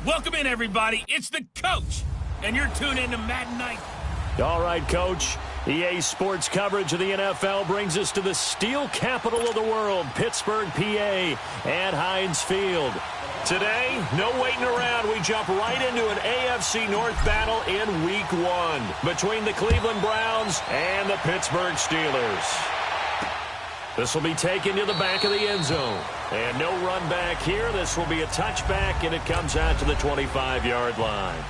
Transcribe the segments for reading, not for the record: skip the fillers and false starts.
Welcome in, everybody. It's the coach, and you're tuned in to Madden Night. All right, Coach. EA Sports coverage of the NFL brings us to the steel capital of the world, Pittsburgh, PA, at Heinz Field. Today, no waiting around. We jump right into an AFC North battle in Week 1 between the Cleveland Browns and the Pittsburgh Steelers. This will be taken to the back of the end zone. And no run back here. This will be a touchback, and it comes out to the 25-yard line.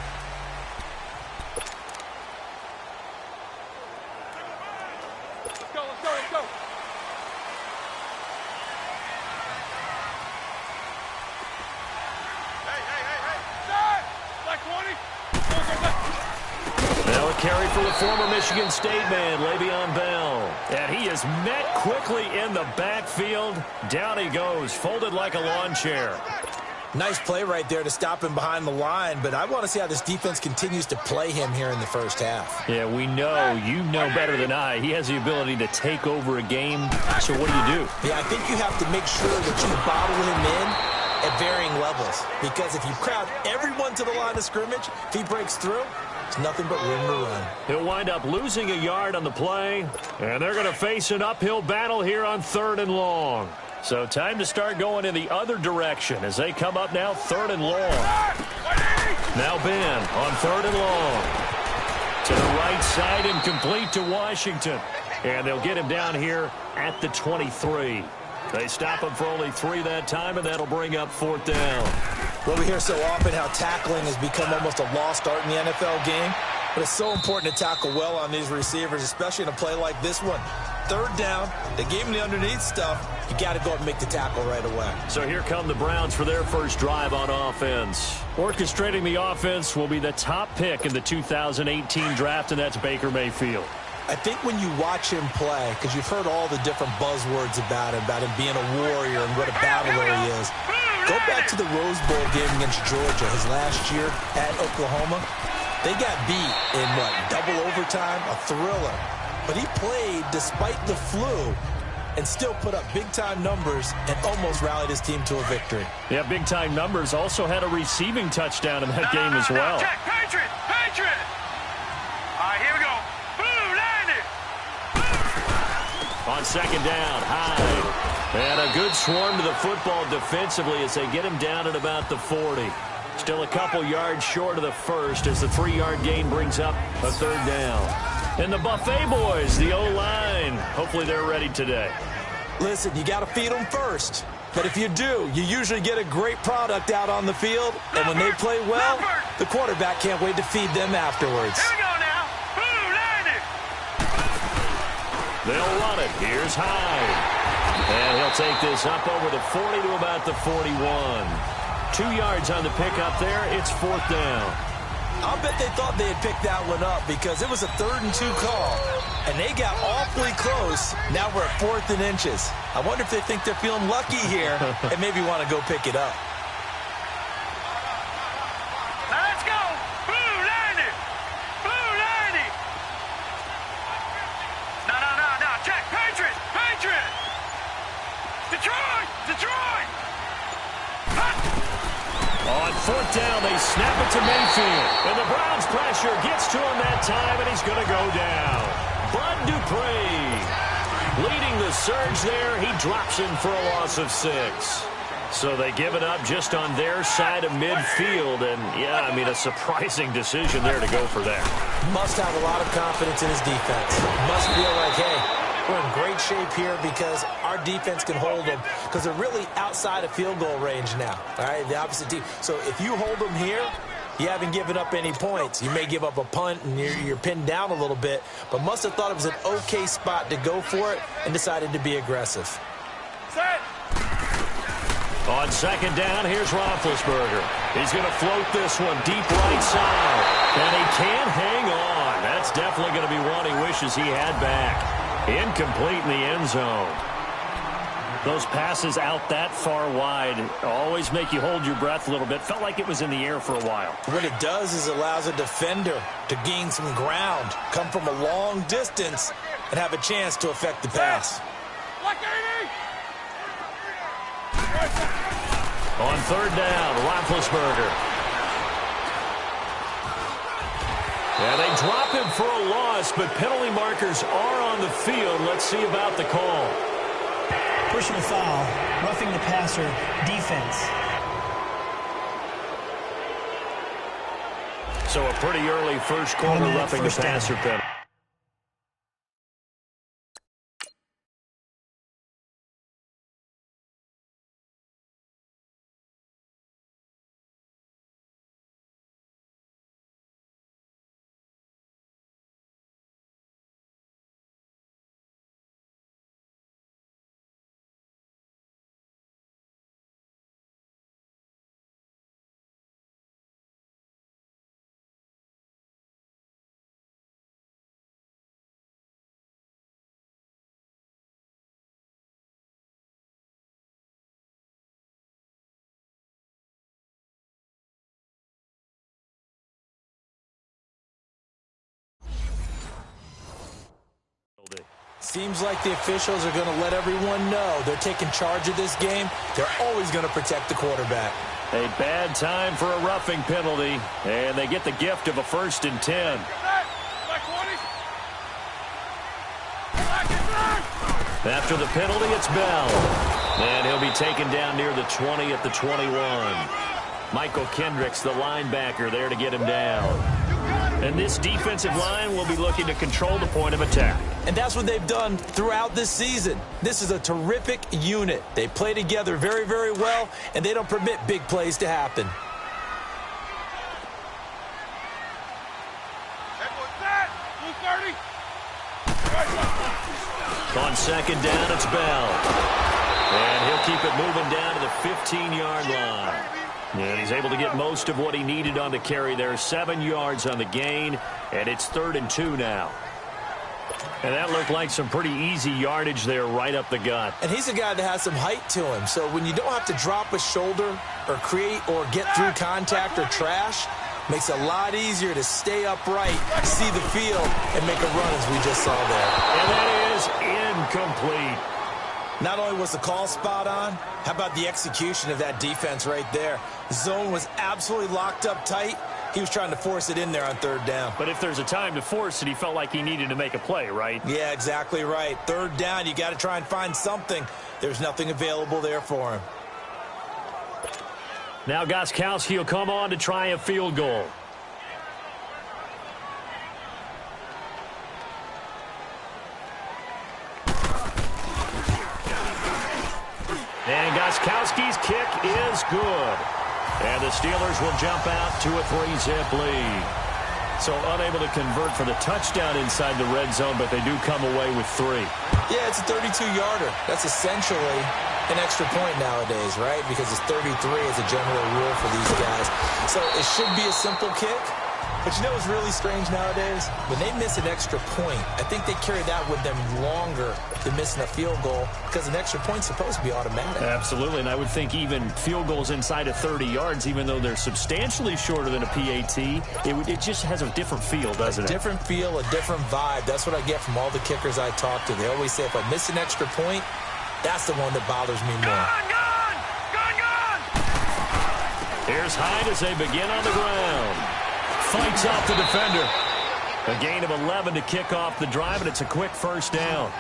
Carry for the former Michigan State man, Le'Veon Bell. And he is met quickly in the backfield. Down he goes, folded like a lawn chair. Nice play right there to stop him behind the line, but I want to see how this defense continues to play him here in the first half. Yeah, we know, you know better than I, he has the ability to take over a game. So what do? Yeah, I think you have to make sure that you bottle him in at varying levels, because if you crowd everyone to the line of scrimmage, if he breaks through, it's nothing but room to run. He'll wind up losing a yard on the play, and they're going to face an uphill battle here on 3rd and long. So time to start going in the other direction as they come up now 3rd and long. Now Ben on 3rd and long. To the right side and complete to Washington. And they'll get him down here at the 23. They stop him for only 3 that time, and that'll bring up 4th down. Well, we hear so often how tackling has become almost a lost art in the NFL game, but it's so important to tackle well on these receivers, especially in a play like this one. 3rd down, they gave him the underneath stuff. You got to go up and make the tackle right away. So here come the Browns for their first drive on offense. Orchestrating the offense will be the top pick in the 2018 draft, and that's Baker Mayfield. I think when you watch him play, because you've heard all the different buzzwords about him being a warrior and what a battler he is. Go back to the Rose Bowl game against Georgia his last year at Oklahoma. They got beat in, double overtime, a thriller. But he played despite the flu and still put up big-time numbers and almost rallied his team to a victory. Yeah, big-time numbers. Also had a receiving touchdown in that game as well. Check, Patriot! All right, here we go. On 2nd down, Hyde. And a good swarm to the football defensively as they get him down at about the 40. Still a couple yards short of the first as the 3-yard gain brings up a 3rd down. And the Buffet boys, the O-line, hopefully they're ready today. Listen, you got to feed them first. But if you do, you usually get a great product out on the field. And when they play well, the quarterback can't wait to feed them afterwards. Here we go now. They'll run it. Here's Hyde. And he'll take this up over the 40 to about the 41. 2 yards on the pickup there. It's 4th down. I'll bet they thought they had picked that one up because it was a 3rd and 2 call. And they got awfully close. Now we're at 4th and inches. I wonder if they think they're feeling lucky here and maybe want to go pick it up. Let's go. Blue 90. Blue 90. No. Check. Patriot. Detroit. On 4th down, they snap it to Mayfield. And the Browns pressure gets to him that time, and he's going to go down. Bud Dupree leading the surge there. He drops in for a loss of 6. So they give it up just on their side of midfield. And, yeah, I mean, a surprising decision there to go for that. Must have a lot of confidence in his defense. Must feel like, hey, we're in great shape here because our defense can hold them because they're really outside of field goal range now. All right, the opposite team. So if you hold them here, you haven't given up any points. You may give up a punt and you're pinned down a little bit, but must have thought it was an okay spot to go for it and decided to be aggressive. Set. On 2nd down, here's Roethlisberger. He's going to float this one deep right side. And he can't hang on. That's definitely going to be one he wishes he had back. Incomplete in the end zone. Those passes out that far wide always make you hold your breath a little bit. Felt like it was in the air for a while. What it does is allows a defender to gain some ground, come from a long distance, and have a chance to affect the pass. On 3rd down, Roethlisberger. Yeah, they drop him for a loss, but penalty markers are on the field. Let's see about the call. Personal foul, roughing the passer, defense. So a pretty early first quarter roughing the passer penalty. Seems like the officials are going to let everyone know they're taking charge of this game. They're always going to protect the quarterback. A bad time for a roughing penalty, and they get the gift of a 1st and 10. After the penalty, it's Bell. And he'll be taken down near the 20 at the 21. Michael Kendricks, the linebacker, there to get him down. And this defensive line will be looking to control the point of attack. And that's what they've done throughout this season. This is a terrific unit. They play together very, very well, and they don't permit big plays to happen. On 2nd down, it's Bell. And he'll keep it moving down to the 15-yard line. And he's able to get most of what he needed on the carry there. 7 yards on the gain, and it's 3rd and 2 now. And that looked like some pretty easy yardage there right up the gut. And he's a guy that has some height to him. So when you don't have to drop a shoulder or create or get through contact or trash, makes it a lot easier to stay upright, see the field, and make a run as we just saw there. And that is incomplete. Not only was the call spot on, how about the execution of that defense right there? The zone was absolutely locked up tight. He was trying to force it in there on 3rd down. But if there's a time to force it, he felt like he needed to make a play, right? Yeah, exactly right. 3rd down, you got to try and find something. There's nothing available there for him. Now Gostkowski will come on to try a field goal. And Gostkowski's kick is good. And the Steelers will jump out to a 3-zip lead. So unable to convert for the touchdown inside the red zone, but they do come away with 3. Yeah, it's a 32-yarder. That's essentially an extra point nowadays, right? Because it's 33 as a general rule for these guys. So it should be a simple kick. But you know what's really strange nowadays? When they miss an extra point, I think they carry that with them longer than missing a field goal because an extra point's supposed to be automatic. Absolutely, and I would think even field goals inside of 30 yards, even though they're substantially shorter than a PAT, it just has a different feel, doesn't it? A different feel, a different vibe. That's what I get from all the kickers I talk to. They always say if I miss an extra point, that's the one that bothers me more. Here's Hyde as they begin on the ground. Fights off the defender. A gain of 11 to kick off the drive, and it's a quick 1st down.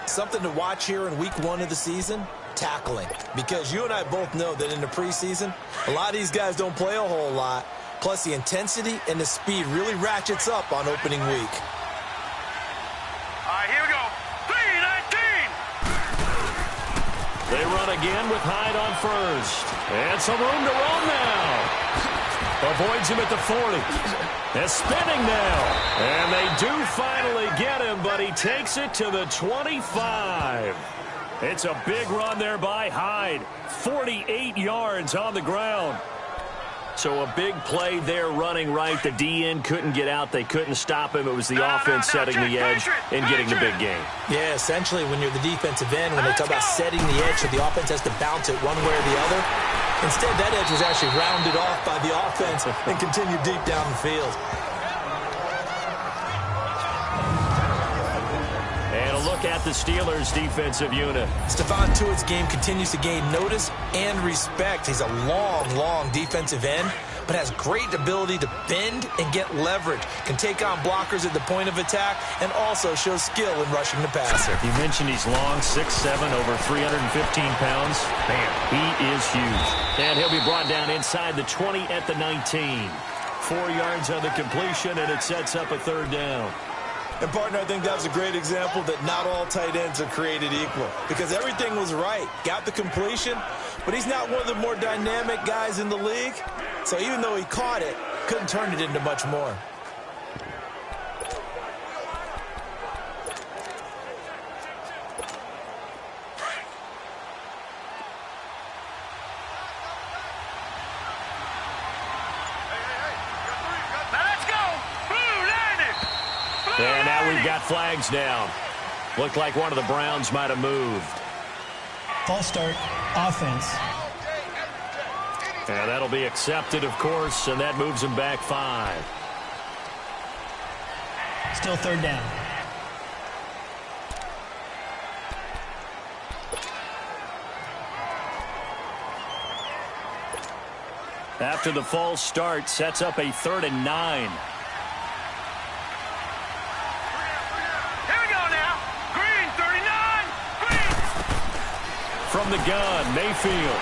Something to watch here in week 1 of the season, tackling. Because you and I both know that in the preseason, a lot of these guys don't play a whole lot. Plus, the intensity and the speed really ratchets up on opening week. All right, here we go. 3-19. They run again with Hyde on 1st. And some room to run now. Avoids him at the 40. They're spinning now. And they do finally get him, but he takes it to the 25. It's a big run there by Hyde. 48 yards on the ground. So a big play there running right. The DN couldn't get out. They couldn't stop him. It was the offense setting the edge and getting the big gain. Yeah, essentially when you're the defensive end, when they talk about setting the edge so the offense has to bounce it one way or the other, instead that edge was actually rounded off by the offense and continued deep down the field. And a look at the Steelers' defensive unit. Stephon Tuitt's game continues to gain notice and respect. He's a long defensive end, but has great ability to bend and get leverage, can take on blockers at the point of attack, and also shows skill in rushing the passer. You mentioned he's long, 6'7", over 315 pounds. Man, he is huge. And he'll be brought down inside the 20 at the 19. 4 yards on the completion, and it sets up a third down. And, partner, I think that was a great example that not all tight ends are created equal, because everything was right. Got the completion, but he's not one of the more dynamic guys in the league. So even though he caught it, couldn't turn it into much more. And now we've got flags down. Looked like one of the Browns might have moved. False start, offense. And that'll be accepted, of course, and that moves him back 5. Still third down. After the false start, sets up a 3rd and 9. From the gun, Mayfield.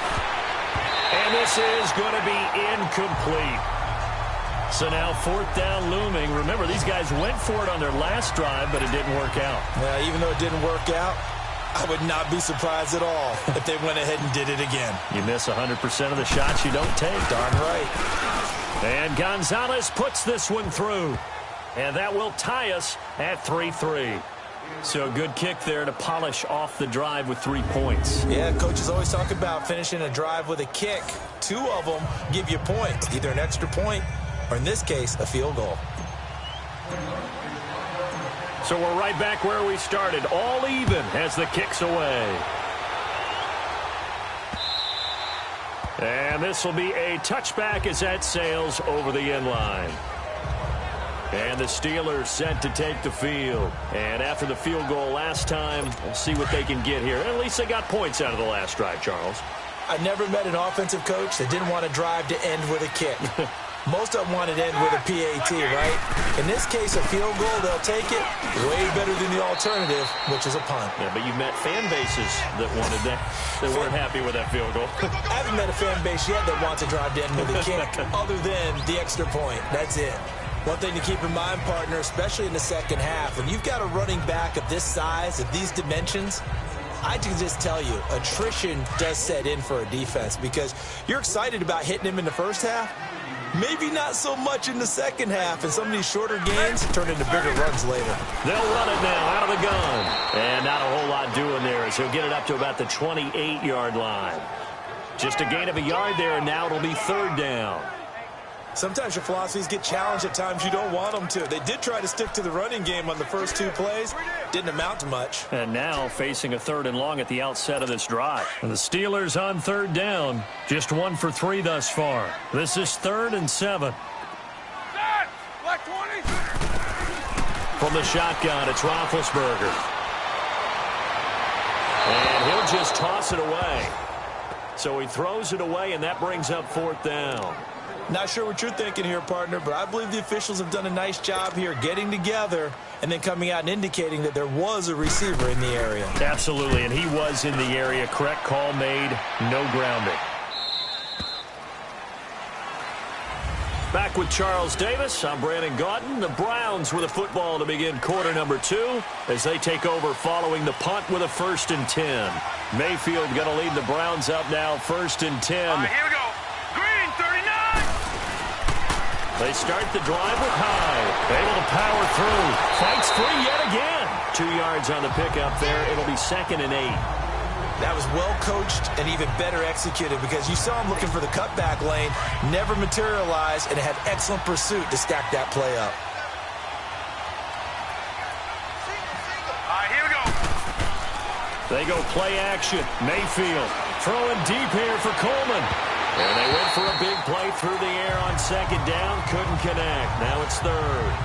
And this is going to be incomplete. So now 4th down looming. Remember, these guys went for it on their last drive, but it didn't work out. Well, even though it didn't work out, I would not be surprised at all if they went ahead and did it again. You miss 100% of the shots you don't take. Darn right. And Gonzalez puts this one through. And that will tie us at 3-3. So a good kick there to polish off the drive with 3 points. Yeah, coaches always talk about finishing a drive with a kick. 2 of them give you points, either an extra point or, in this case, a field goal. So we're right back where we started, all even as the kick's away. And this will be a touchback as that sails over the end line. And the Steelers set to take the field. And after the field goal last time, we'll see what they can get here. At least they got points out of the last drive, Charles. I never met an offensive coach that didn't want a drive to end with a kick. Most of them want it to end with a PAT, right? In this case, a field goal, they'll take it way better than the alternative, which is a punt. Yeah, but you've met fan bases that wanted that. They weren't happy with that field goal. I haven't met a fan base yet that wants a drive to end with a kick other than the extra point. That's it. One thing to keep in mind, partner, especially in the second half, when you've got a running back of this size, of these dimensions, I can just tell you, attrition does set in for a defense because you're excited about hitting him in the first half, maybe not so much in the second half, and some of these shorter gains turn into bigger runs later. They'll run it now out of the gun. And not a whole lot doing there as he'll get it up to about the 28-yard line. Just a gain of a yard there, and now it'll be 3rd down. Sometimes your philosophies get challenged at times you don't want them to. They did try to stick to the running game on the first 2 plays. Didn't amount to much. And now facing a 3rd and long at the outset of this drive. And the Steelers on 3rd down. Just 1 for 3 thus far. This is 3rd and 7. From the shotgun, it's Roethlisberger. And he'll just toss it away. So he throws it away, and that brings up 4th down. Not sure what you're thinking here, partner, but I believe the officials have done a nice job here getting together and then coming out and indicating that there was a receiver in the area. Absolutely, and he was in the area. Correct call made, no grounding. Back with Charles Davis, I'm Brandon Gaudin. The Browns with a football to begin quarter number 2 as they take over following the punt with a 1st and 10. Mayfield going to lead the Browns up now, 1st and 10. All right, here we go. Green, 39. They start the drive with Hyde. Able to power through. Fights free yet again. 2 yards on the pickup there. It'll be 2nd and 8. That was well coached and even better executed because you saw him looking for the cutback lane, never materialized, and had excellent pursuit to stack that play up. All right, here we go. They go play action. Mayfield throwing deep here for Coleman. And they went for a big play through the air on 2nd down. Couldn't connect. Now it's 3rd.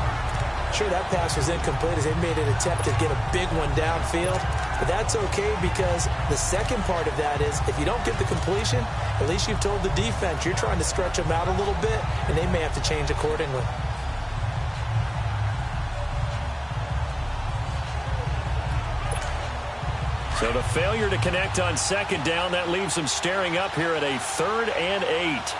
Sure, that pass was incomplete as they made an attempt to get a big one downfield. But that's okay because the second part of that is if you don't get the completion, at least you've told the defense you're trying to stretch them out a little bit, and they may have to change accordingly. So the failure to connect on second down, that leaves them staring up here at a 3rd and 8.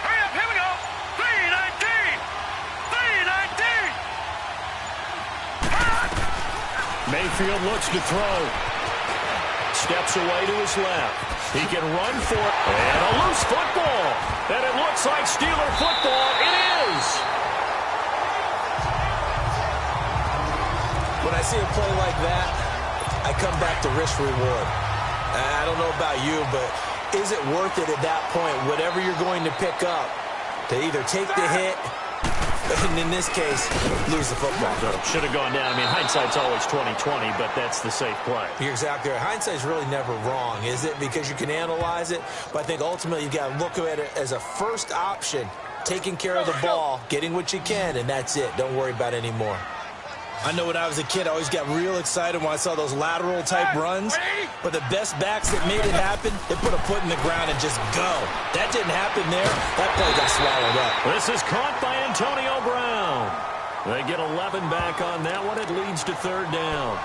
Hurry up, here we go. 3-19. Mayfield looks to throw. Steps away to his left. He can run for it. And a loose football. And it looks like Steeler football. It is. When I see a play like that, I come back to risk-reward. I don't know about you, but is it worth it at that point, whatever you're going to pick up, to either take the hit, and in this case, lose the football? Should have gone down. I mean, hindsight's always 20/20, but that's the safe play. You're exactly right. Hindsight's really never wrong, is it? Because you can analyze it, but I think ultimately you've got to look at it as a first option, taking care of the ball, getting what you can, and that's it. Don't worry about it anymore. I know when I was a kid, I always got real excited when I saw those lateral-type runs. But the best backs that made it happen, they put a foot in the ground and just go. That didn't happen there. That play got swallowed up. This is caught by Antonio Brown. They get 11 back on that one. It leads to 3rd down.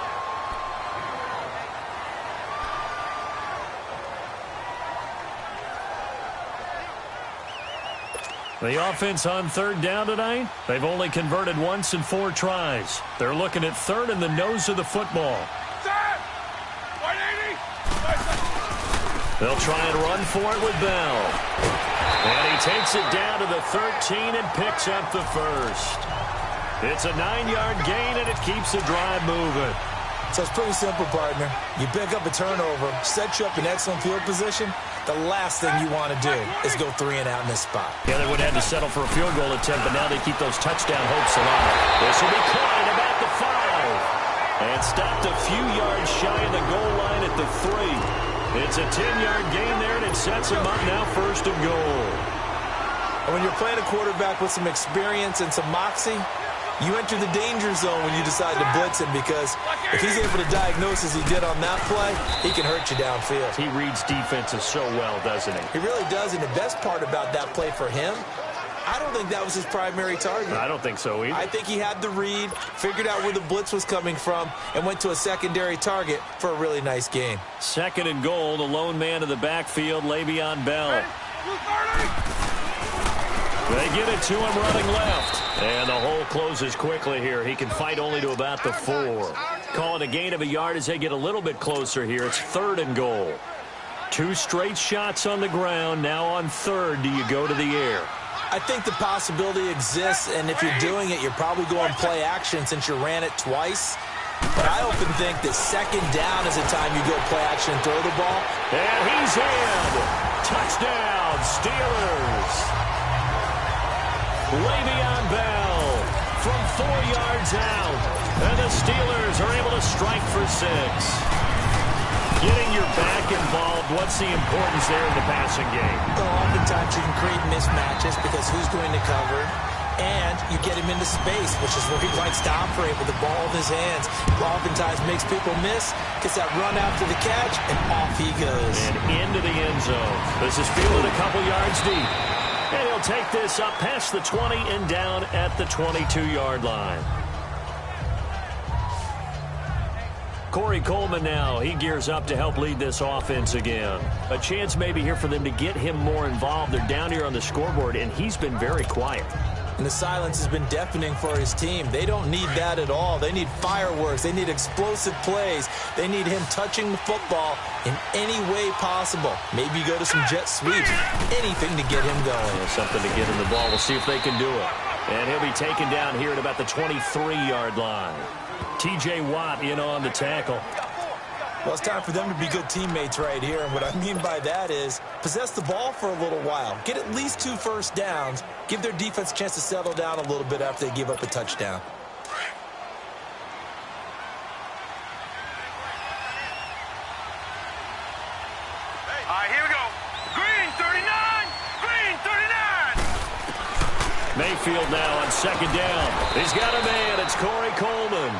The offense on 3rd down tonight, they've only converted once in 4 tries. They're looking at 3rd in the nose of the football. They'll try and run for it with Bell. And he takes it down to the 13 and picks up the first. It's a 9-yard gain, and it keeps the drive moving. So it's pretty simple, partner. You pick up a turnover, set you up in excellent field position. The last thing you want to do is go 3 and out in this spot. Yeah, they would have to settle for a field goal attempt, but now they keep those touchdown hopes alive. This will be caught at about the 5. And stopped a few yards shy of the goal line at the 3. It's a 10-yard gain there, and it sets them up now 1st and goal. And when you're playing a quarterback with some experience and some moxie, you enter the danger zone when you decide to blitz him, because if he's able to diagnose as he did on that play, he can hurt you downfield. He reads defenses so well, doesn't he? He really does, and the best part about that play for him, I don't think that was his primary target. I don't think so either. I think he had the read, figured out where the blitz was coming from, and went to a secondary target for a really nice gain. 2nd and goal, the lone man in the backfield, Le'Veon Bell. They get it to him running left. And the hole closes quickly here. He can fight only to about the 4. Calling a gain of a yard as they get a little bit closer here. It's 3rd and goal. 2 straight shots on the ground. Now on 3rd, do you go to the air? I think the possibility exists, and if you're doing it, you're probably going play action since you ran it twice. But I often think that 2nd down is the time you go play action and throw the ball. And he's in. Touchdown, Steelers. Le'Veon Bell from 4 yards out. And the Steelers are able to strike for 6. Getting your back involved, what's the importance there in the passing game? Well, oftentimes you can create mismatches because who's going to cover, and you get him into space, which is where he likes to operate with the ball in his hands. Oftentimes makes people miss, gets that run after the catch, and off he goes. And into the end zone. This is fielded a couple yards deep. And he'll take this up past the 20 and down at the 22-yard line. Corey Coleman now, he gears up to help lead this offense again. A chance maybe here for them to get him more involved. They're down here on the scoreboard, and he's been very quiet. And the silence has been deafening for his team. They don't need that at all. They need fireworks. They need explosive plays. They need him touching the football in any way possible. Maybe go to some jet sweeps. Anything to get him going. Something to get him the ball. We'll see if they can do it. And he'll be taken down here at about the 23-yard line. T.J. Watt in on the tackle. Well, it's time for them to be good teammates right here. And what I mean by that is possess the ball for a little while. Get at least 2 first downs. Give their defense a chance to settle down a little bit after they give up a touchdown. All right, here we go. Green 39. Green 39. Mayfield now on second down. He's got a man. It's Corey Coleman.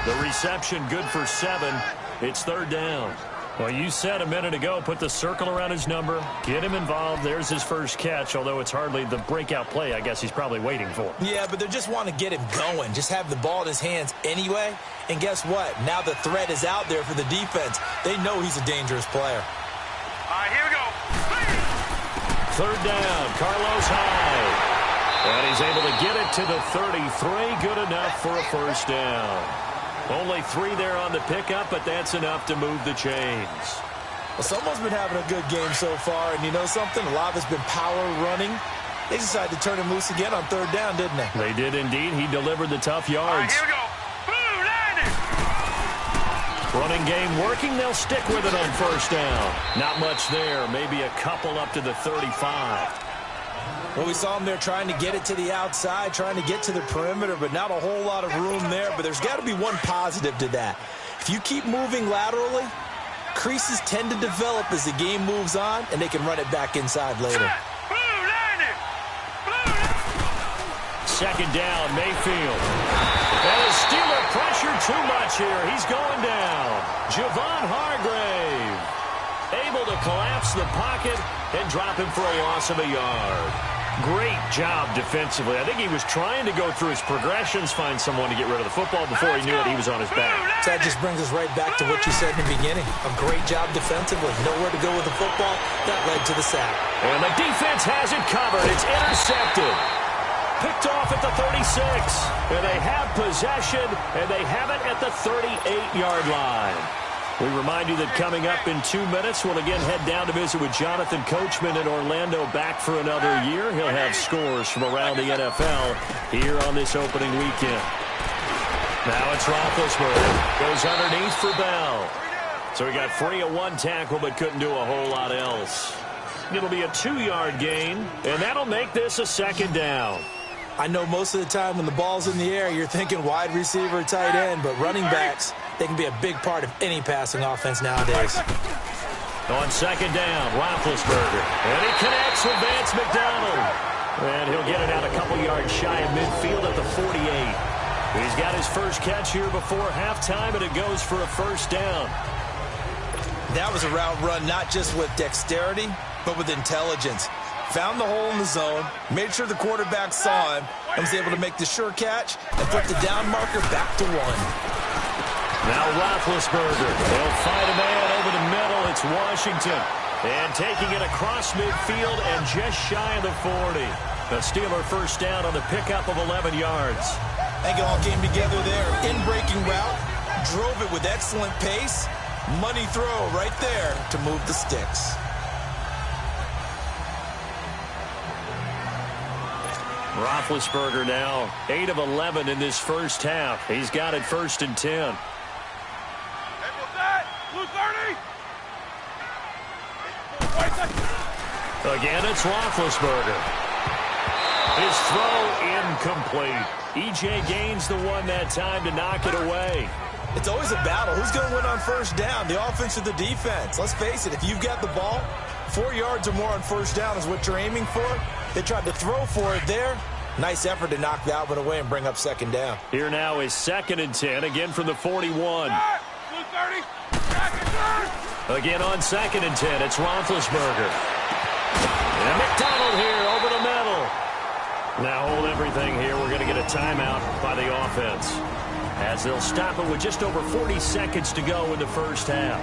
The reception good for 7. It's third down. Well, you said a minute ago, put the circle around his number, get him involved. There's his first catch, although it's hardly the breakout play I guess he's probably waiting for. Yeah, but they just want to get him going. Just have the ball in his hands anyway. And guess what? Now the threat is out there for the defense. They know he's a dangerous player. All right, here we go. Third down, Carlos Hyde. And he's able to get it to the 33. Good enough for a first down. Only 3 there on the pickup, but that's enough to move the chains. Well, someone's been having a good game so far, and you know something? A lot of it's been power running. They decided to turn him loose again on third down, didn't they? They did indeed. He delivered the tough yards. All right, here we go. Boom, landed. Running game working. They'll stick with it on first down. Not much there. Maybe a couple up to the 35. Well, we saw him there trying to get it to the outside, trying to get to the perimeter, but not a whole lot of room there. But there's got to be one positive to that. If you keep moving laterally, creases tend to develop as the game moves on, and they can run it back inside later. Second down, Mayfield. And his Steeler pressure too much here. He's going down. Javon Hargrave able to collapse the pocket and drop him for a loss of a yard. Great job defensively. I think he was trying to go through his progressions, find someone to get rid of the football. Before he knew it, he was on his back. So that just brings us right back to what you said in the beginning. A great job defensively. Nowhere to go with the football. That led to the sack. And the defense has it covered. It's intercepted. Picked off at the 36. And they have possession, and they have it at the 38-yard line. We remind you that coming up in 2 minutes, we'll again head down to visit with Jonathan Coachman in Orlando, back for another year. He'll have scores from around the NFL here on this opening weekend. Now it's Roethlisberger. Goes underneath for Bell. So he got free of 1 tackle, but couldn't do a whole lot else. It'll be a 2-yard gain, and that'll make this a second down. I know most of the time when the ball's in the air, you're thinking wide receiver, tight end, but running backs, they can be a big part of any passing offense nowadays. On second down, Roethlisberger. And he connects with Vance McDonald. And he'll get it out a couple yards shy of midfield at the 48. He's got his first catch here before halftime, and it goes for a first down. That was a route run not just with dexterity, but with intelligence. Found the hole in the zone, made sure the quarterback saw him, and was able to make the sure catch and put the down marker back to 1. Now Roethlisberger. They'll find a man over the middle. It's Washington. And taking it across midfield and just shy of the 40. The Steeler first down on the pickup of 11 yards. I think it all came together there. In-breaking route, drove it with excellent pace. Money throw right there to move the sticks. Roethlisberger now 8 of 11 in this first half. He's got it first and 10. Again, it's Roethlisberger. His throw incomplete. E.J. Gaines the one that time to knock it away. It's always a battle. Who's going to win on first down, the offense or the defense? Let's face it, if you've got the ball, 4 yards or more on first down is what you're aiming for. They tried to throw for it there. Nice effort to knock that one away and bring up second down. Here now is second and 10, again from the 41. Again on second and 10, it's Roethlisberger. And McDonald here over the middle. Now hold everything here. We're going to get a timeout by the offense, as they'll stop it with just over 40 seconds to go in the first half.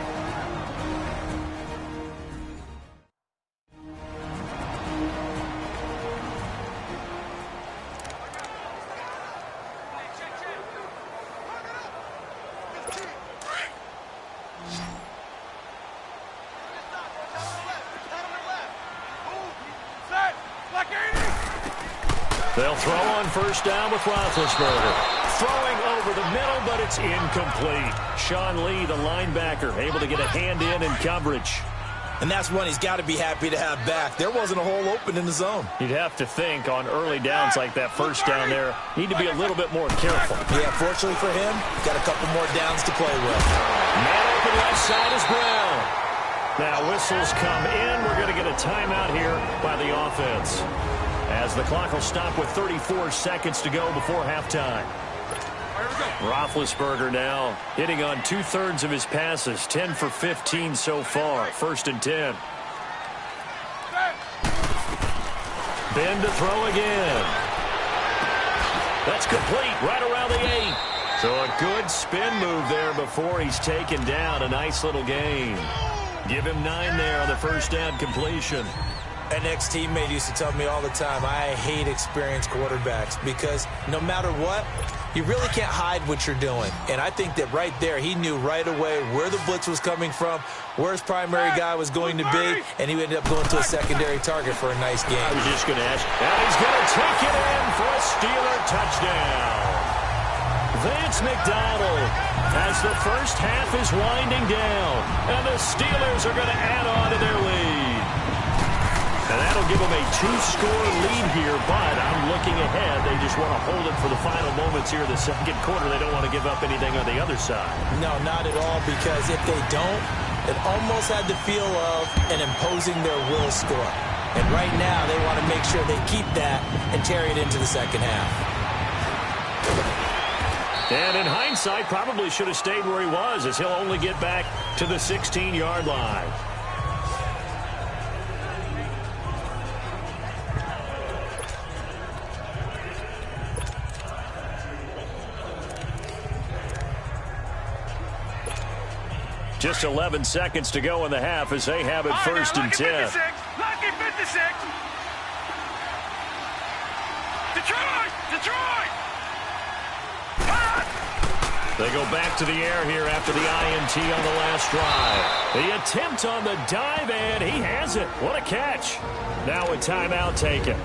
They'll throw on first down with Roethlisberger. Throwing over the middle, but it's incomplete. Sean Lee, the linebacker, able to get a hand in coverage. And that's one he's got to be happy to have back. There wasn't a hole open in the zone. You'd have to think on early downs like that first down there, need to be a little bit more careful. Yeah, fortunately for him, got a couple more downs to play with. Man open left side is Brown. Now whistles come in. We're going to get a timeout here by the offense, as the clock will stop with 34 seconds to go before halftime. Roethlisberger now hitting on 2/3 of his passes, 10 for 15 so far. 1st and 10. Ben to throw again. That's complete right around the 8. So a good spin move there before he's taken down. A nice little gain. Give him 9 there on the first down completion. An ex-teammate used to tell me all the time, I hate experienced quarterbacks because no matter what, you really can't hide what you're doing. And I think that right there, he knew right away where the blitz was coming from, where his primary guy was going to be, and he ended up going to a secondary target for a nice game. I was just going to ask, and he's going to take it in for a Steeler touchdown. Vance McDonald as the first half is winding down, and the Steelers are going to add on to their lead. And that'll give them a 2-score lead here, but I'm looking ahead. They just want to hold it for the final moments here in the second quarter. They don't want to give up anything on the other side. No, not at all, because if they don't, it almost had the feel of an imposing their will score. And right now, they want to make sure they keep that and carry it into the second half. And in hindsight, probably should have stayed where he was, as he'll only get back to the 16-yard line. Just 11 seconds to go in the half as they have it 1st and 10. Lucky 56. Detroit! They go back to the air here after the INT on the last drive. The attempt on the dive, and he has it. What a catch. Now a timeout taken.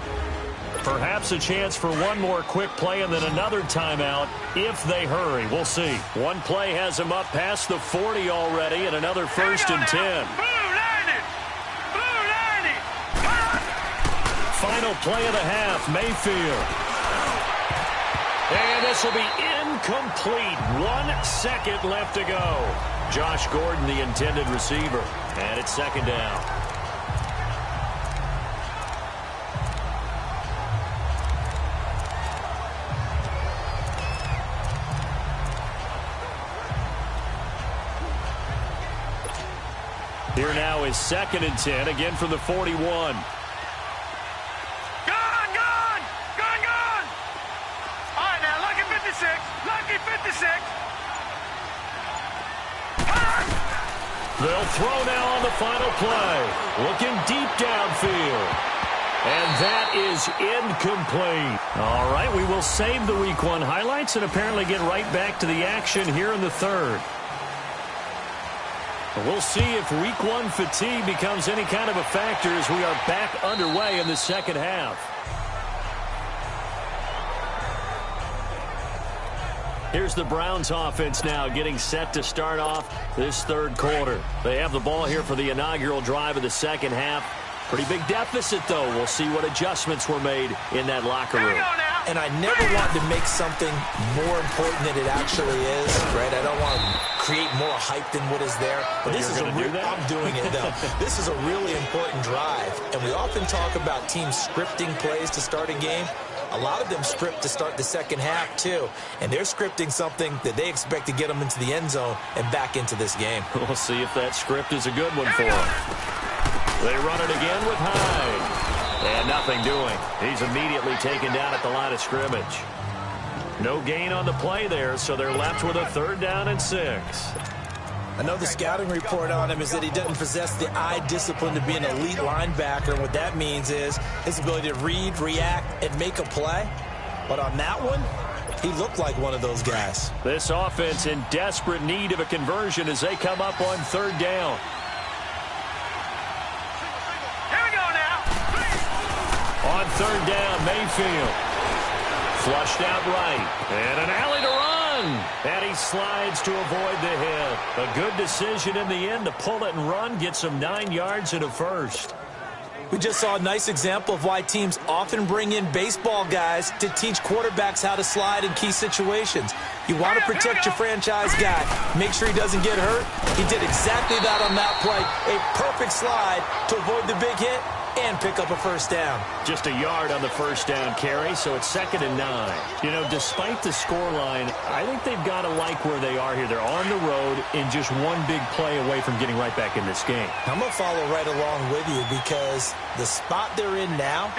Perhaps a chance for one more quick play and then another timeout if they hurry. We'll see. One play has him up past the 40 already, and another 1st and 10. Final play of the half, Mayfield. And this will be incomplete. 1 second left to go. Josh Gordon, the intended receiver. And it's 2nd down. Here now is 2nd and 10, again from the 41. Gone! All right, now, lucky 56. They'll throw now on the final play. Looking deep downfield. And that is incomplete. All right, we will save the Week 1 highlights and apparently get right back to the action here in the 3rd. We'll see if Week 1 fatigue becomes any kind of a factor as we are back underway in the second half. Here's the Browns offense now getting set to start off this 3rd quarter. They have the ball here for the inaugural drive of the second half. Pretty big deficit, though. We'll see what adjustments were made in that locker room. And I never want to make something more important than it actually is, right? I don't want to create more hype than what is there. But this is I'm doing it, though. This is a really important drive. And we often talk about teams scripting plays to start a game. A lot of them script to start the second half, too. And they're scripting something that they expect to get them into the end zone and back into this game. We'll see if that script is a good one for them. They run it again with Hyde. And nothing doing. He's immediately taken down at the line of scrimmage. No gain on the play there, so they're left with a 3rd down and 6. I know the scouting report on him is that he doesn't possess the eye discipline to be an elite linebacker. And what that means is his ability to read, react, and make a play. But on that one, he looked like one of those guys. This offense in desperate need of a conversion as they come up on 3rd down. On 3rd down, Mayfield. Flushed out right. And an alley to run. And he slides to avoid the hit. A good decision in the end to pull it and run. Get some 9 yards and a 1st. We just saw a nice example of why teams often bring in baseball guys to teach quarterbacks how to slide in key situations. You want to protect your franchise guy. Make sure he doesn't get hurt. He did exactly that on that play. A perfect slide to avoid the big hit and pick up a first down. Just a yard on the first down carry, so it's 2nd and 9. You know, despite the scoreline, I think they've got to like where they are here. They're on the road and just one big play away from getting right back in this game. I'm going to follow right along with you because the spot they're in now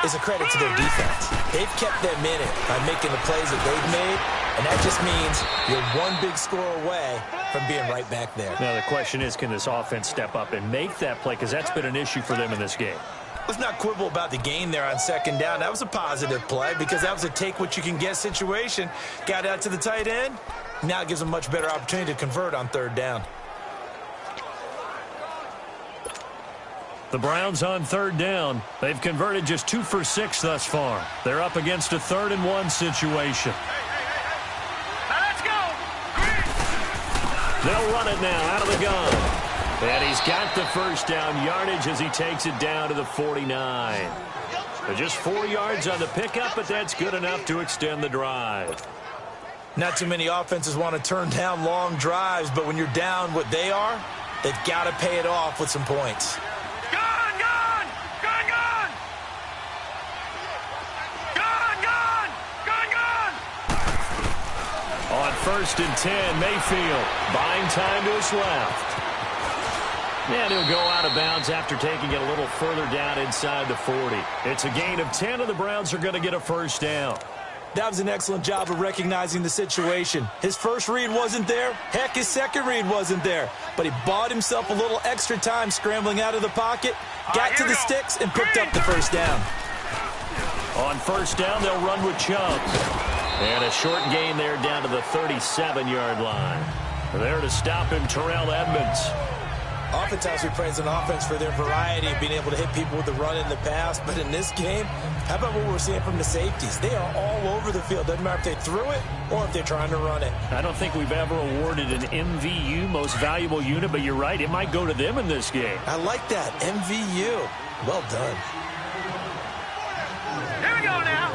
is a credit to their defense. They've kept them in it by making the plays that they've made, and that just means you're one big score away from being right back there. Now the question is, can this offense step up and make that play? Because that's been an issue for them in this game. Let's not quibble about the gain there on 2nd down. That was a positive play because that was a take-what-you-can-get situation. Got out to the tight end. Now it gives them a much better opportunity to convert on 3rd down. The Browns on 3rd down. They've converted just 2 for 6 thus far. They're up against a 3rd and 1 situation. Let's go! They'll run it now out of the gun. And he's got the first down yardage as he takes it down to the 49. But just 4 yards on the pickup, but that's good enough to extend the drive. Not too many offenses want to turn down long drives, but when you're down what they are, they've got to pay it off with some points. Gone, gone! Gone, gone! Gone, gone! Gone, gone! On 1st and 10, Mayfield buying time to his left. And he'll go out of bounds after taking it a little further down inside the 40. It's a gain of 10, and the Browns are going to get a first down. That was an excellent job of recognizing the situation. His first read wasn't there. Heck, his second read wasn't there. But he bought himself a little extra time scrambling out of the pocket, got to the sticks, and picked up the first down. On 1st down, they'll run with Chubbs. And a short gain there down to the 37-yard line. There to stop him, Terrell Edmunds. Oftentimes we praise an offense for their variety of being able to hit people with the run in the pass. But in this game, how about what we're seeing from the safeties? They are all over the field. Doesn't matter if they threw it or if they're trying to run it. I don't think we've ever awarded an MVU, most valuable unit, but you're right. It might go to them in this game. I like that. MVU. Well done. Here we go now.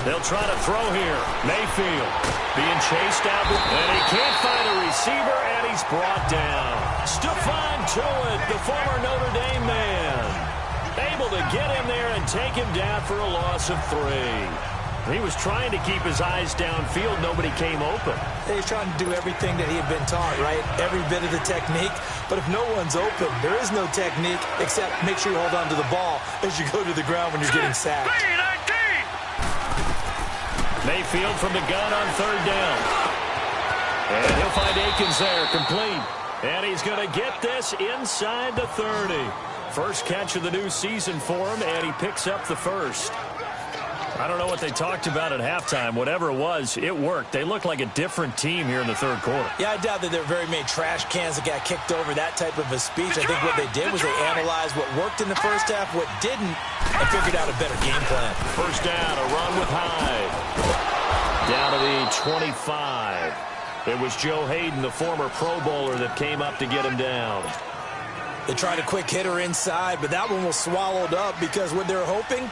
They'll try to throw here. Mayfield being chased out, and he can't find a receiver, and he's brought down. Stephon Tuitt, the former Notre Dame man, able to get in there and take him down for a loss of 3. He was trying to keep his eyes downfield. Nobody came open. He's trying to do everything that he had been taught, right? Every bit of the technique. But if no one's open, there is no technique except make sure you hold on to the ball as you go to the ground when you're getting sacked. Mayfield from the gun on 3rd down. And he'll find Akins there, complete. And he's going to get this inside the 30. First catch of the new season for him, and he picks up the first. I don't know what they talked about at halftime. Whatever it was, it worked. They look like a different team here in the 3rd quarter. Yeah, I doubt that there are very many trash cans that got kicked over, that type of a speech. I think what they did was they analyzed what worked in the first half, what didn't, and figured out a better game plan. First down, a run with Hyde. Down to the 25. It was Joe Hayden, the former Pro Bowler, that came up to get him down. They tried a quick hitter inside, but that one was swallowed up because what they're hoping,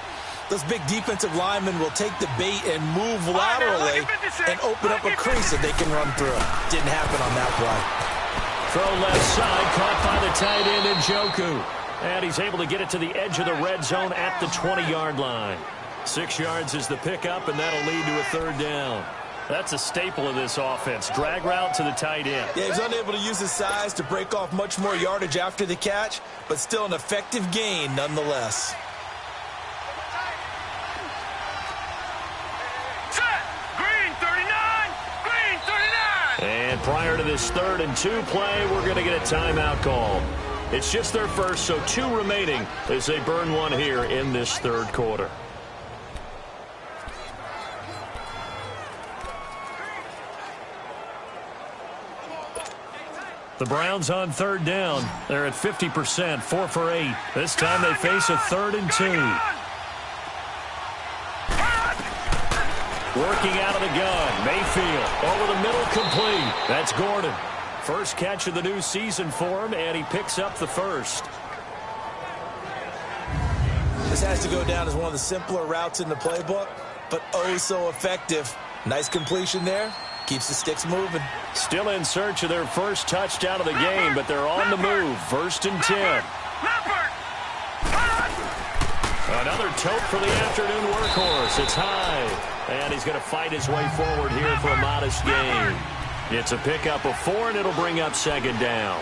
those big defensive linemen will take the bait and move laterally and open up a crease that they can run through. Didn't happen on that play. Throw left side, caught by the tight end Njoku. And he's able to get it to the edge of the red zone at the 20-yard line. 6 yards is the pickup, and that'll lead to a 3rd down. That's a staple of this offense. Drag route to the tight end. Yeah, he's unable to use his size to break off much more yardage after the catch, but still an effective gain nonetheless. Set! Green 39! Green 39! And prior to this 3rd and 2 play, we're going to get a timeout call. It's just their first, so 2 remaining as they burn one here in this 3rd quarter. The Browns on 3rd down. They're at 50%, 4 for 8. This time they face a 3rd and 2. Working out of the gun. Mayfield over the middle, complete. That's Gordon. First catch of the new season for him, and he picks up the first. This has to go down as one of the simpler routes in the playbook, but oh so effective. Nice completion there. Keeps the sticks moving. Still in search of their first touchdown of the game, but they're on the move. 1st and 10. Leopard! Another tote for the afternoon workhorse. It's high. And he's going to fight his way forward here for a modest gain. It's a pickup of 4, and it'll bring up second down.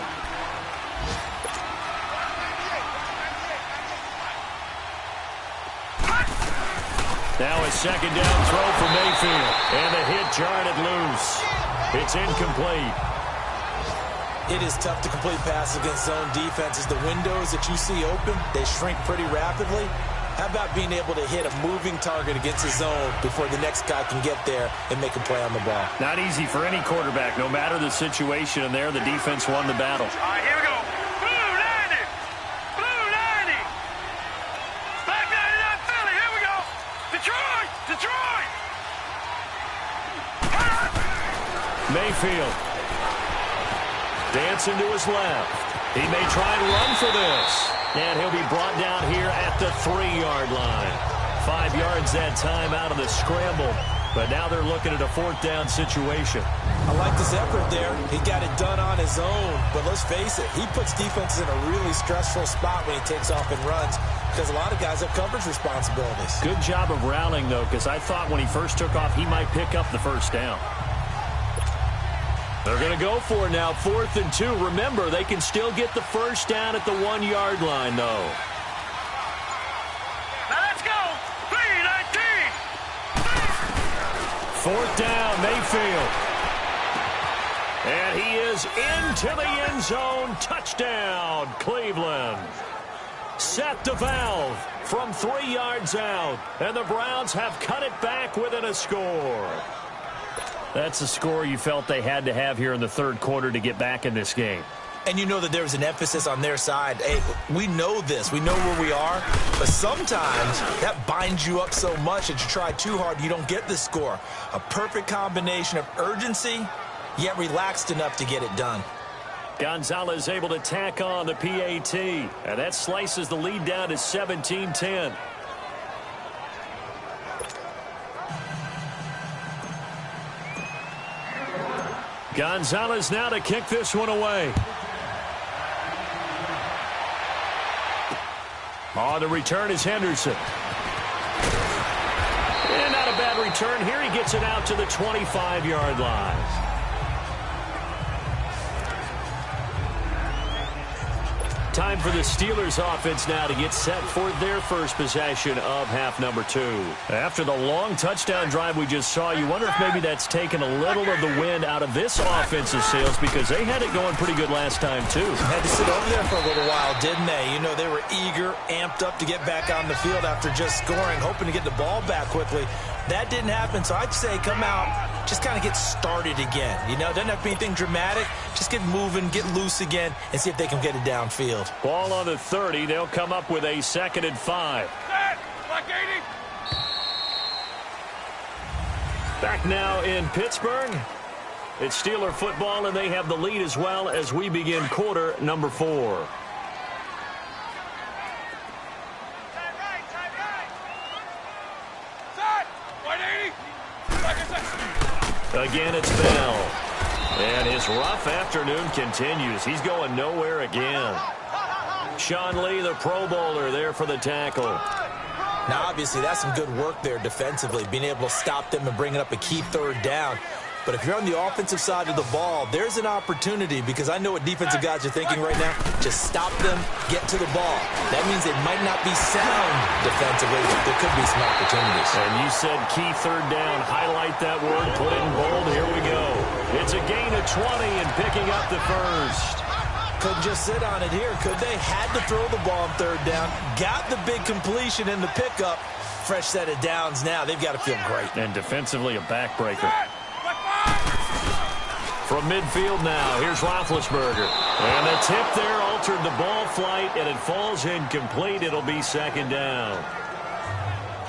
Now a second down throw for Mayfield. And the hit jarred it loose. It's incomplete. It is tough to complete passes against zone defenses. The windows that you see open, they shrink pretty rapidly. How about being able to hit a moving target against a zone before the next guy can get there and make a play on the ball? Not easy for any quarterback, no matter the situation. And there, the defense won the battle. All right, here we go. Blue 90. Blue 90. Black 99 Philly. Here we go. Detroit. Detroit. Mayfield. Dancing to his left. He may try and run for this. And he'll be brought down here at the 3-yard line. 5 yards that time out of the scramble. But now they're looking at a 4th down situation. I like this effort there. He got it done on his own. But let's face it, he puts defenses in a really stressful spot when he takes off and runs because a lot of guys have coverage responsibilities. Good job of rallying, though, because I thought when he first took off, he might pick up the 1st down. They're going to go for it now, 4th and 2. Remember, they can still get the 1st down at the 1-yard line, though. Now let's go. 3-19. 4th down, Mayfield. And he is into the end zone. Touchdown, Cleveland. Set the valve from 3 yards out. And the Browns have cut it back within a score. That's the score you felt they had to have here in the 3rd quarter to get back in this game. And you know that there was an emphasis on their side. Hey, we know this. We know where we are. But sometimes that binds you up so much that you try too hard, you don't get the score. A perfect combination of urgency, yet relaxed enough to get it done. Gonzalez able to tack on the PAT. And that slices the lead down to 17-10. Gonzalez now to kick this one away. On the return is Henderson. And not a bad return here. He gets it out to the 25-yard line. Time for the Steelers offense now to get set for their first possession of half number 2. After the long touchdown drive we just saw, you wonder if maybe that's taken a little of the wind out of this offensive sails because they had it going pretty good last time too. Had to sit over there for a little while, didn't they? You know, they were eager, amped up to get back on the field after just scoring, hoping to get the ball back quickly. That didn't happen, so I'd say come out, just kind of get started again. You know, doesn't have to be anything dramatic. Just get moving, get loose again, and see if they can get it downfield. Ball on the 30. They'll come up with a 2nd and 5. Back now in Pittsburgh. It's Steeler football, and they have the lead as well as we begin quarter number 4. Again, it's Bell. And his rough afternoon continues. He's going nowhere again. Sean Lee, the Pro Bowler, there for the tackle. Now, obviously, that's some good work there defensively, being able to stop them and bringing up a key 3rd down. But if you're on the offensive side of the ball, there's an opportunity because I know what defensive guys are thinking right now. Just stop them, get to the ball. That means they might not be sound defensively, but there could be some opportunities. And you said key 3rd down. Highlight that word, put it in bold. Here we go. It's a gain of 20 and picking up the 1st. Couldn't just sit on it here, could they? Had to throw the ball on 3rd down. Got the big completion in the pickup. Fresh set of downs now. They've got to feel great. And defensively, a backbreaker. From midfield now, here's Roethlisberger. And the tip there altered the ball flight, and it falls incomplete. It'll be 2nd down.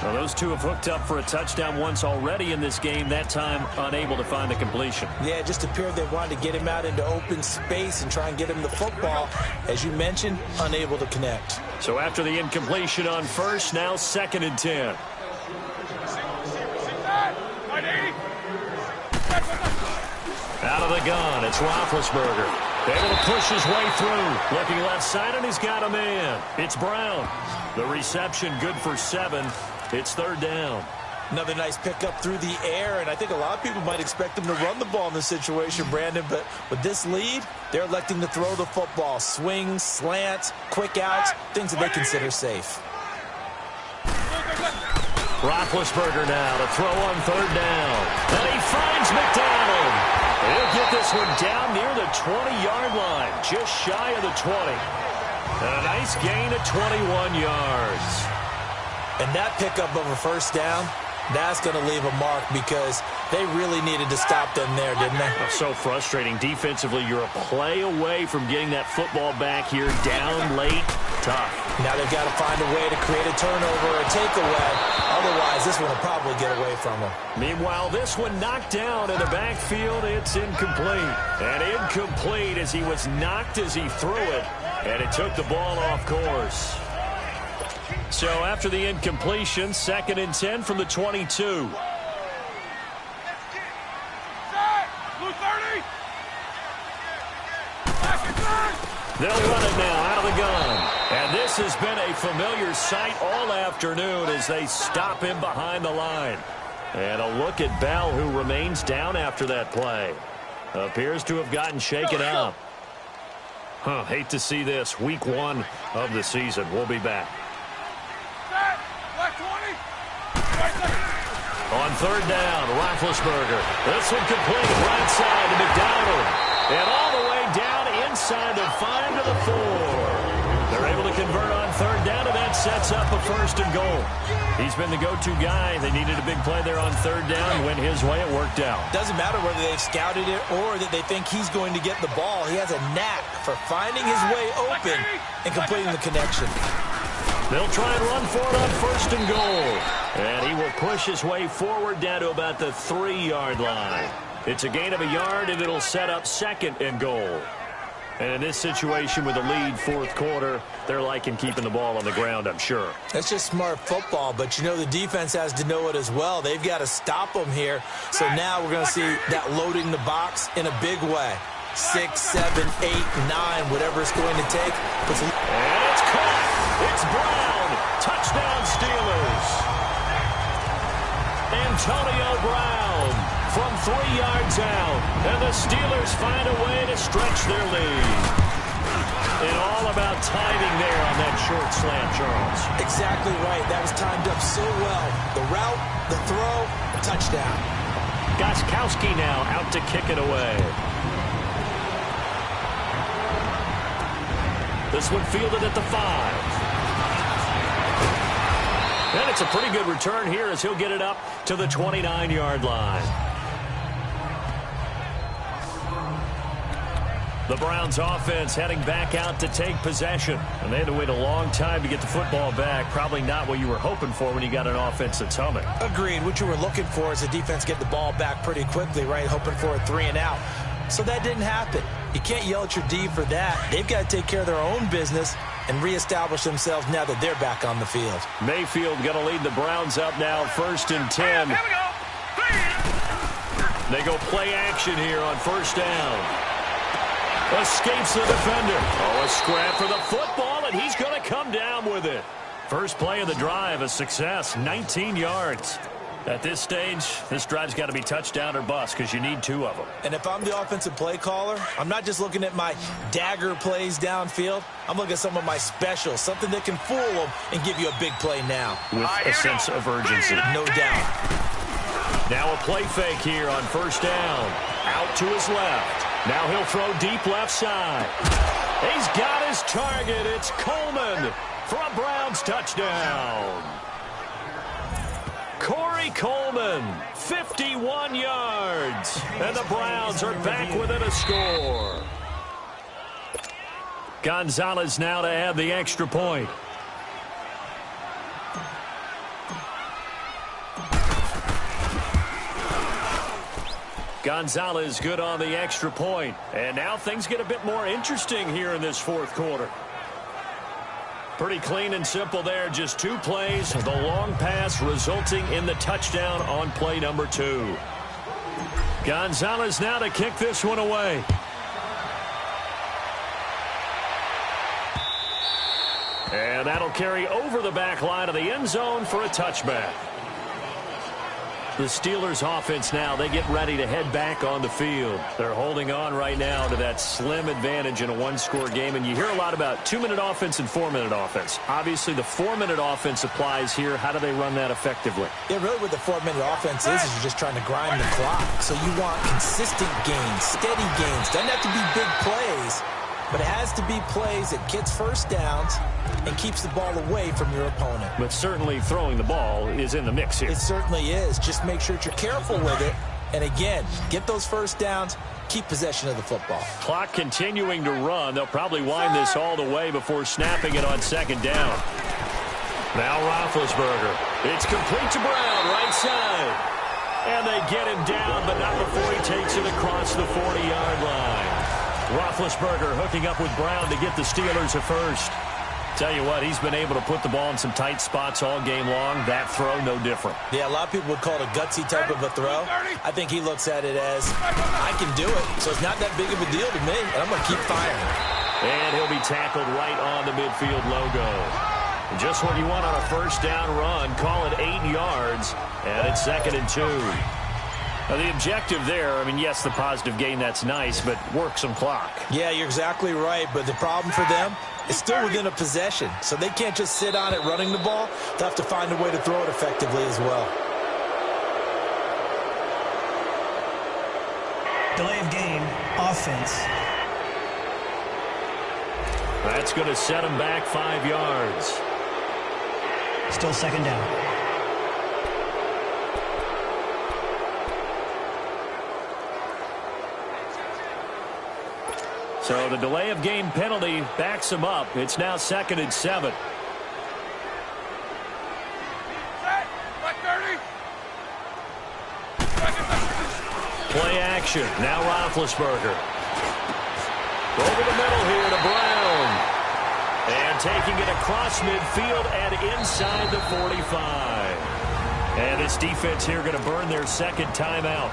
Well, those two have hooked up for a touchdown once already in this game, that time unable to find the completion. Yeah, it just appeared they wanted to get him out into open space and try and get him the football. As you mentioned, unable to connect. So after the incompletion on 1st, now 2nd and 10. Out of the gun, it's Roethlisberger. Able to push his way through. Looking left side, and he's got a man. It's Brown. The reception good for 7. It's 3rd down. Another nice pickup through the air, and I think a lot of people might expect him to run the ball in this situation, Brandon, but with this lead, they're electing to throw the football. Swings, slants, quick outs, things that they consider safe. Roethlisberger now to throw on 3rd down. And he finds McDonald. He'll get this one down near the 20-yard line, just shy of the 20. And a nice gain of 21 yards. And that pickup of a 1st down, that's going to leave a mark because they really needed to stop them there, didn't they? So frustrating. Defensively, you're a play away from getting that football back here down late. Tough. Now they've got to find a way to create a turnover or a takeaway. Otherwise, this one will probably get away from them. Meanwhile, this one knocked down in the backfield. It's incomplete. And incomplete as he was knocked as he threw it. And it took the ball off course. So after the incompletion, 2nd and 10 from the 22. They'll run it now out of the gun. And this has been a familiar sight all afternoon as they stop him behind the line. And a look at Bell, who remains down after that play. Appears to have gotten shaken up. Hate to see this. Week 1 of the season. We'll be back. On 3rd down, Roethlisberger. This one complete. Right side to McDonald. And all the way down inside the 5 to the 4. They're able to convert on 3rd down, and that sets up a 1st and goal. He's been the go-to guy. They needed a big play there on 3rd down. Went his way. It worked out. Doesn't matter whether they've scouted it or that they think he's going to get the ball. He has a knack for finding his way open and completing the connection. They'll try and run for it on 1st and goal. And he will push his way forward down to about the 3-yard line. It's a gain of a yard, and it'll set up 2nd and goal. And in this situation with the lead 4th quarter, they're liking keeping the ball on the ground, I'm sure. That's just smart football, but you know the defense has to know it as well. They've got to stop them here. So now we're going to see that loading the box in a big way. 6, 7, 8, 9, whatever it's going to take. And it's caught. It's Brown. Touchdown Steelers. Antonio Brown from 3 yards out. And the Steelers find a way to stretch their lead. And all about timing there on that short slant, Charles. Exactly right. That was timed up so well. The route, the throw, the touchdown. Gostkowski now out to kick it away. This one fielded at the 5. And it's a pretty good return here as he'll get it up to the 29-yard line. The Browns offense heading back out to take possession. And they had to wait a long time to get the football back. Probably not what you were hoping for when you got an offense that's humming. Agreed. What you were looking for is the defense get the ball back pretty quickly, right? Hoping for a 3 and out. So that didn't happen. You can't yell at your D for that. They've got to take care of their own business and reestablish themselves now that they're back on the field. Mayfield going to lead the Browns up now, 1st and 10. Here we go. They go play action here on 1st down. Escapes the defender. Oh, a scrap for the football, and he's going to come down with it. First play of the drive, a success, 19 yards. At this stage, this drive's got to be touchdown or bust because you need 2 of them. And if I'm the offensive play caller, I'm not just looking at my dagger plays downfield. I'm looking at some of my specials, something that can fool them and give you a big play now. With a sense of urgency. No doubt. Now a play fake here on 1st down. Out to his left. Now he'll throw deep left side. He's got his target. It's Coleman for a Browns touchdown. Corey Coleman, 51 yards. And the Browns are back within a score. Gonzalez now to add the extra point. Gonzalez good on the extra point. And now things get a bit more interesting here in this 4th quarter. Pretty clean and simple there. Just 2 plays. The long pass resulting in the touchdown on play number 2. Gonzalez now to kick this one away. And that'll carry over the back line of the end zone for a touchback. The Steelers offense now, they get ready to head back on the field. They're holding on right now to that slim advantage in a one-score game. And you hear a lot about 2-minute offense and 4-minute offense. Obviously, the 4-minute offense applies here. How do they run that effectively? Yeah, really what the 4-minute offense is you're just trying to grind the clock. So you want consistent gains, steady gains. Doesn't have to be big plays, but it has to be plays that gets first downs and keeps the ball away from your opponent. But certainly throwing the ball is in the mix here. It certainly is. Just make sure that you're careful with it. And again, get those first downs, keep possession of the football. Clock continuing to run. They'll probably wind this all the way before snapping it on second down. Now Roethlisberger. It's complete to Brown, right side. And they get him down, but not before he takes it across the 40-yard line. Roethlisberger hooking up with Brown to get the Steelers a first. Tell you what, he's been able to put the ball in some tight spots all game long. That throw, no different. Yeah, a lot of people would call it a gutsy type of a throw. I think he looks at it as, I can do it, so it's not that big of a deal to me, and I'm going to keep firing. And he'll be tackled right on the midfield logo. Just what you want on a first down run. Call it 8 yards, and it's 2nd and 2. Now, the objective there, I mean, yes, the positive gain, that's nice, but work some clock. Yeah, you're exactly right, but the problem for them is still within a possession, so they can't just sit on it running the ball. They'll have to find a way to throw it effectively as well. Delay of game, offense. That's going to set them back 5 yards. Still 2nd down. So the delay of game penalty backs him up. It's now 2nd and 7. Play action. Now Roethlisberger. Over the middle here to Brown. And taking it across midfield and inside the 45. And this defense here going to burn their second timeout.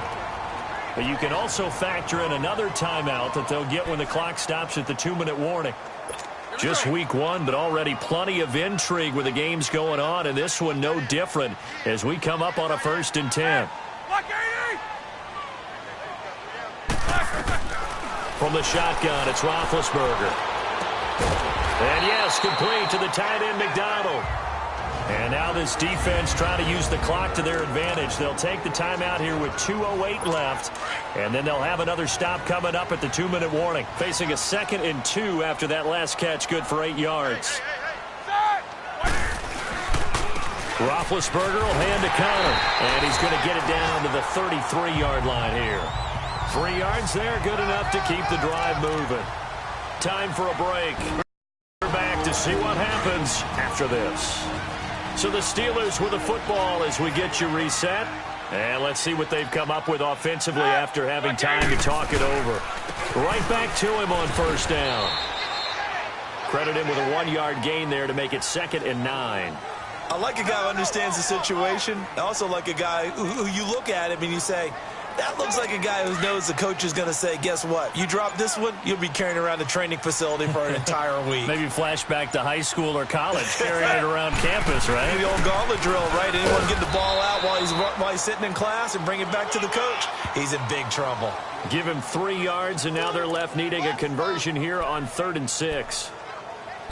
But you can also factor in another timeout that they'll get when the clock stops at the 2-minute warning. Just week 1, but already plenty of intrigue with the games going on, and this one no different as we come up on a 1st and 10. From the shotgun, it's Roethlisberger. And yes, complete to the tight end, McDonald. And now this defense trying to use the clock to their advantage. They'll take the timeout here with 2:08 left. And then they'll have another stop coming up at the 2-minute warning. Facing a 2nd and 2 after that last catch, good for 8 yards. Roethlisberger will hand to Connor. And he's going to get it down to the 33-yard line here. 3 yards there, good enough to keep the drive moving. Time for a break. We're back to see what happens after this. So the Steelers with the football as we get you reset. And let's see what they've come up with offensively after having time to talk it over. Right back to him on 1st down. Credit him with a 1-yard gain there to make it 2nd and 9. I like a guy who understands the situation. I also like a guy who you look at him and you say, that looks like a guy who knows the coach is going to say, guess what? You drop this one, you'll be carrying around the training facility for an entire week. Maybe flashback to high school or college, carrying it around campus, right? The old gauntlet drill, right? Anyone get the ball out while he's sitting in class and bring it back to the coach? He's in big trouble. Give him 3 yards, and now they're left needing a conversion here on 3rd and 6.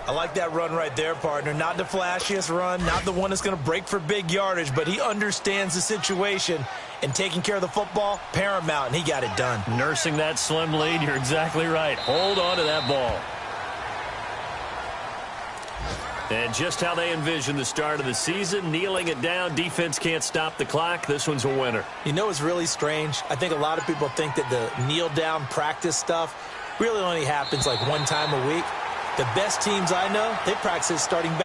I like that run right there, partner. Not the flashiest run, not the one that's going to break for big yardage, but he understands the situation, and taking care of the football, paramount, and he got it done. Nursing that slim lead, you're exactly right. Hold on to that ball. And just how they envision the start of the season, kneeling it down, defense can't stop the clock. This one's a winner. You know what's really strange? I think a lot of people think that the kneel-down practice stuff really only happens like 1 time a week. The best teams I know, they practice starting back.